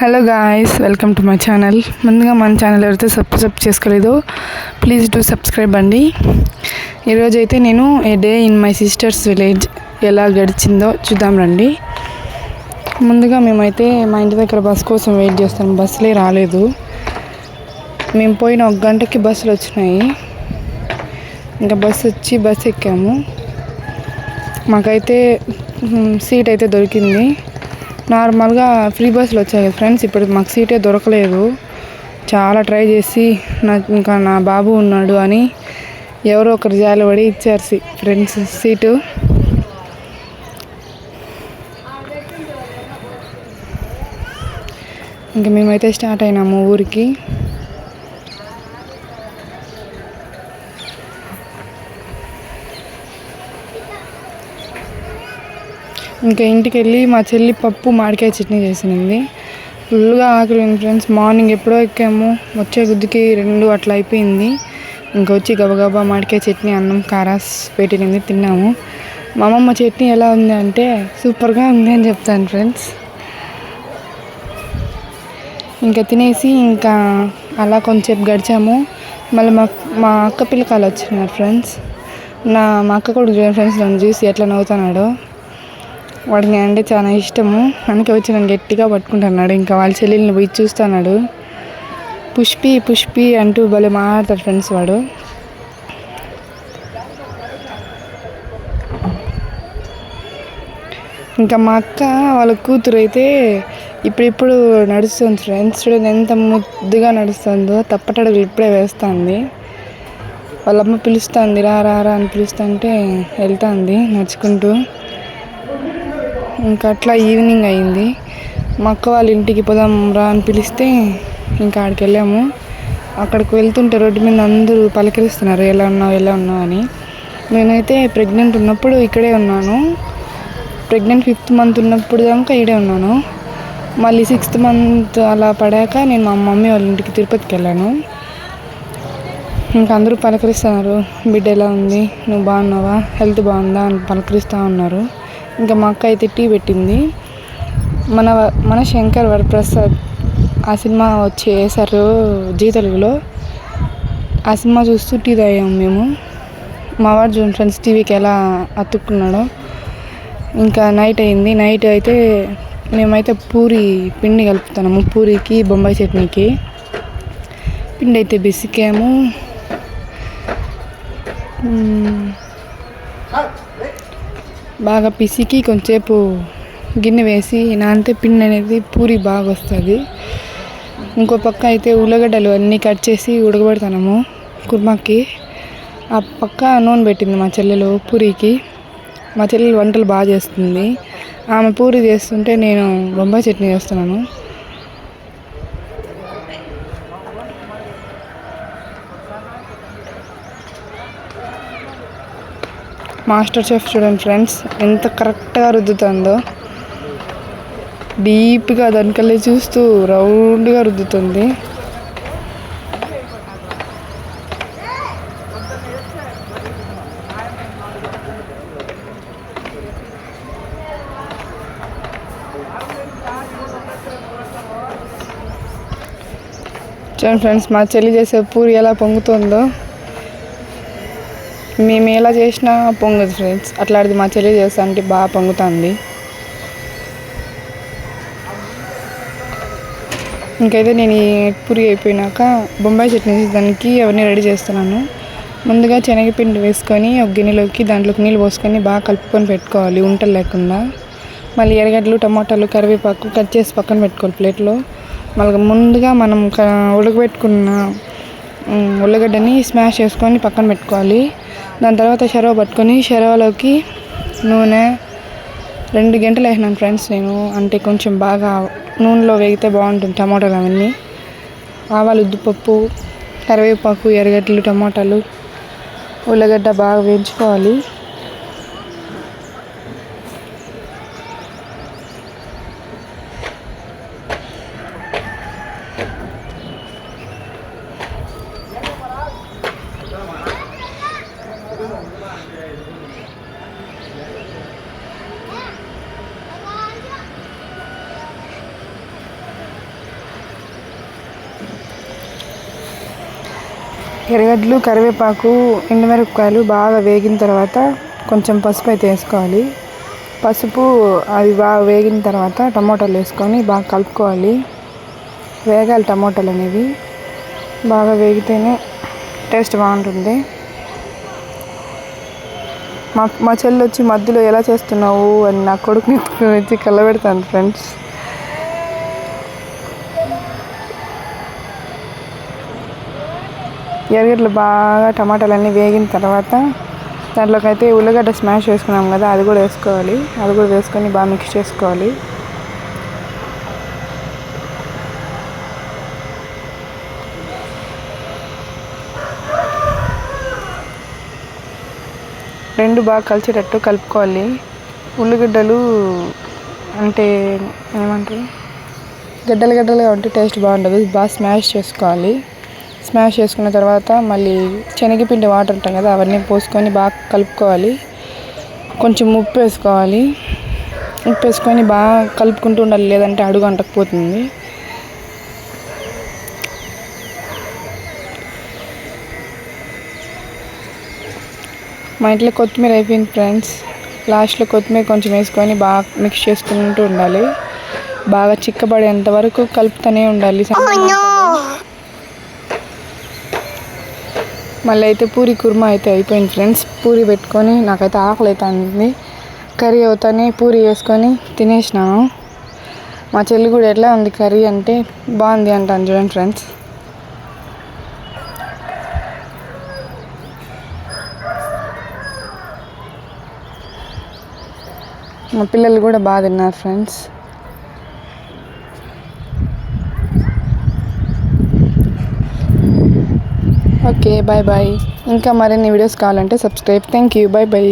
Hello guys, welcome to my channel. ముందుగా మన channel ఎవరైతే సబ్స్క్రైబ్ చేసుకోలేదో ప్లీజ్ డూ సబ్స్క్రైబ్ అండి. ఈరోజైతే నేను a day in my sister's village ఎలా గడిచిందో చూద్దాం రండి. ముందుగా మేమైతే మా ఇంటి దగ్గర బస్ కోసం వెయిట్ చేస్తాం. బస్సులే రాలేదు. మేము పోయిన 1 గంటకి బస్సులు వచ్చినాయి. ఇంకా బస్సు ఎక్కాము. మాకైతే సీట్ అయితే దొరికింది. నార్మల్గా ఫ్రీ బస్సులు వచ్చాయి కదా ఫ్రెండ్స్, ఇప్పుడు మాకు సీటే దొరకలేదు. చాలా ట్రై చేసి ఇంకా నా బాబు ఉన్నాడు అని ఎవరో ఒకరు జాలిపడి ఇచ్చారు ఫ్రెండ్స్ సీటు. ఇంకా మేమైతే స్టార్ట్ అయినాము ఊరికి. ఇంకా ఇంటికి వెళ్ళి మా చెల్లి పప్పు మామిడికాయ చట్నీ చేసింది. ఫుల్గా ఆకలింది ఫ్రెండ్స్. మార్నింగ్ ఎప్పుడో ఎక్కాము, వచ్చే గుద్దికి 2 అట్లా అయిపోయింది. ఇంకా వచ్చి గబగబా మామిడికాయ చట్నీ అన్నం కారాస్ పెట్టింది, తిన్నాము. మా అమ్మమ్మ చట్నీ ఎలా ఉంది అంటే సూపర్గా ఉంది అని చెప్తాను ఫ్రెండ్స్. ఇంకా తినేసి ఇంకా అలా కొంచెంసేపు గడిచాము. మళ్ళీ మా అక్క పిల్లకాయలు వచ్చినారు ఫ్రెండ్స్. మా అక్క కూడా ఫ్రెండ్స్ నన్ను చూసి ఎట్లా నవ్వుతున్నాడో. వాడికి అంటే చాలా ఇష్టము. అందుకే వచ్చి నన్ను గట్టిగా పట్టుకుంటున్నాడు. ఇంకా వాళ్ళ చెల్లెల్ని పోయి చూస్తున్నాడు. పుష్పి అంటూ భలే మాట్లాడతాడు ఫ్రెండ్స్ వాడు. ఇంకా మా అక్క వాళ్ళ కూతురు అయితే ఇప్పుడు నడుస్తుంది ఫ్రెండ్స్. చూడండి ఎంత ముద్దుగా నడుస్తుందో. తప్పటడుగులు ఇప్పుడే వేస్తుంది. వాళ్ళమ్మ పిలుస్తుంది, రా అని పిలుస్తుంటే వెళ్తుంది నడుచుకుంటూ. ఇంకా అట్లా ఈవినింగ్ అయింది. మా అక్క వాళ్ళ ఇంటికి పోదాం రా అని పిలిస్తే ఇంకా ఆడికి వెళ్ళాము. అక్కడికి వెళ్తుంటే రోడ్డు మీద అందరూ పలకరిస్తున్నారు, ఎలా ఉన్నావు అని. నేనైతే ప్రెగ్నెంట్ ఉన్నప్పుడు ఇక్కడే ఉన్నాను. ప్రెగ్నెంట్ 5th మంత్ ఉన్నప్పుడు దాకా ఇక్కడే ఉన్నాను. మళ్ళీ 6th మంత్ అలా పడాక నేను మా మమ్మీ వాళ్ళ ఇంటికి తిరుపతికి వెళ్ళాను. ఇంకా అందరూ పలకరిస్తున్నారు, బిడ్డ ఎలా ఉంది, నువ్వు బాగున్నావా, హెల్త్ బాగుందా అని పలకరిస్తూ ఉన్నారు. ఇంకా మా అక్క అయితే టీ పెట్టింది. మన శంకర్ వరప్రసాద్ ఆ సినిమా వేశారు జీ తెలుగులో. ఆ సినిమా చూస్తూ టీ తాగాము మేము. మా వాడు చూడండి ఫ్రెండ్స్ టీవీకి ఎలా అతుక్కున్నాడో. ఇంకా నైట్ అయింది. నైట్ అయితే మేమైతే పూరి పిండి కలుపుతున్నాము. పూరికి బొంబాయి చట్నీకి పిండి అయితే బిసికాము. బాగా పిసికి కొంచెంసేపు గిన్నె వేసి నానితే పిండి అనేది పూరి బాగా వస్తుంది. ఇంకో పక్క అయితే ఉల్లగడ్డలు అన్నీ కట్ చేసి ఉడకబెడతాము కుర్మాకి. ఆ పక్క నూనె పెట్టింది మా చెల్లెలు పూరికి. మా చెల్లెలు వంటలు బాగా చేస్తుంది. ఆమె పూరి చేస్తుంటే నేను బొంబాయి చట్నీ చేస్తున్నాను. మాస్టర్ షెఫ్ చూడండి ఫ్రెండ్స్ ఎంత కరెక్ట్గా రుద్దుతుందో. డీప్గా దానికల్లే చూస్తూ రౌండ్గా రుద్దుతుంది. చూడండి ఫ్రెండ్స్ మా చెల్లి చేసే పూరి ఎలా పొంగుతుందో. మేము ఎలా చేసినా పొంగదు ఫ్రెండ్స్, అట్లాంటిది మా చెల్లి చేస్తా అంటే బాగా పొంగుతుంది. ఇంకైతే నేను ఈ పూరి అయిపోయినాక బొంబాయి చట్నీ దానికి అవన్నీ రెడీ చేస్తున్నాను. ముందుగా శనగపిండి వేసుకొని ఒక గిన్నెలోకి దాంట్లోకి నీళ్ళు పోసుకొని బాగా కలుపుకొని పెట్టుకోవాలి ఉంటలు లేకుండా. మళ్ళీ ఎర్రగడ్డలు, టమాటాలు, కరివేపాకు కట్ చేసి పక్కన పెట్టుకోవాలి ప్లేట్లో. మళ్ళీ ముందుగా మనం ఉడకబెట్టుకున్న ఉల్లగడ్డని స్మాష్ చేసుకొని పక్కన పెట్టుకోవాలి. దాని తర్వాత షరవ పట్టుకొని షరవలోకి నూనె 2 గంటలు వేసినాను ఫ్రెండ్స్ నేను. అంటే కొంచెం బాగా నూనెలో వేగితే బాగుంటుంది టమాటాలు అవన్నీ. ఆవాలు, ఉద్దిపప్పు, కరివేపాకు, ఎర్రగడ్డలు, టమాటాలు, ఉల్లగడ్డ బాగా వేయించుకోవాలి. ఎర్రగడ్డలు, కరివేపాకు, ఎండుమిరపకాయలు బాగా వేగిన తర్వాత కొంచెం పసుపు అయితే వేసుకోవాలి. పసుపు అవి బాగా వేగిన తర్వాత టమోటాలు వేసుకొని బాగా కలుపుకోవాలి. వేగాలి టమోటాలు అనేవి, బాగా వేగితేనే టేస్ట్ బాగుంటుంది. మా చెల్లి వచ్చి మధ్యలో ఎలా చేస్తున్నావు అని నా కొడుకుని వచ్చి కలబెడతాను ఫ్రెండ్స్. ఎర్రగడ్డలు బాగా టమాటాలన్నీ వేగిన తర్వాత దాంట్లోకి అయితే ఉల్లిగడ్డ స్మాష్ వేసుకున్నాం కదా, అది కూడా వేసుకోవాలి. అది కూడా వేసుకొని బాగా మిక్స్ చేసుకోవాలి. రెండు బాగా కలిసేటట్టు కలుపుకోవాలి. ఉల్లిగడ్డలు అంటే ఏమంటారు, గడ్డలుగా ఉంటే టేస్ట్ బాగుంటుంది. బాగా స్మాష్ చేసుకోవాలి. స్మాష్ చేసుకున్న తర్వాత మళ్ళీ శనగపిండి వాటర్ ఉంటాం కదా, అవన్నీ పోసుకొని బాగా కలుపుకోవాలి. కొంచెం ఉప్పు వేసుకోవాలి. ఉప్పు వేసుకొని బాగా కలుపుకుంటూ ఉండాలి, లేదంటే అడుగు అంటకపోతుంది. మా ఇంట్లో కొత్తిమీర అయిపోయింది ఫ్రెండ్స్. లాస్ట్లో కొత్తిమీర కొంచెం వేసుకొని బాగా మిక్స్ చేసుకుంటూ ఉండాలి. బాగా చిక్కబడేంత వరకు కలుపుతూనే ఉండాలి. మళ్ళీ అయితే పూరి కుర్మా అయితే అయిపోయింది ఫ్రెండ్స్. పూరి పెట్టుకొని నాకైతే ఆకలి అవుతుంది. కర్రీ అవుతానే పూరి వేసుకొని తినేసినాను. మా చెల్లి కూడా ఎట్లా ఉంది కర్రీ అంటే బాగుంది అంటాను చూడండి ఫ్రెండ్స్. మా పిల్లలు కూడా బాగా తిన్నారు ఫ్రెండ్స్. Okay, bye bye. ఇంకా మరిన్ని వీడియోస్ కావాలంటే subscribe. Thank you, bye bye.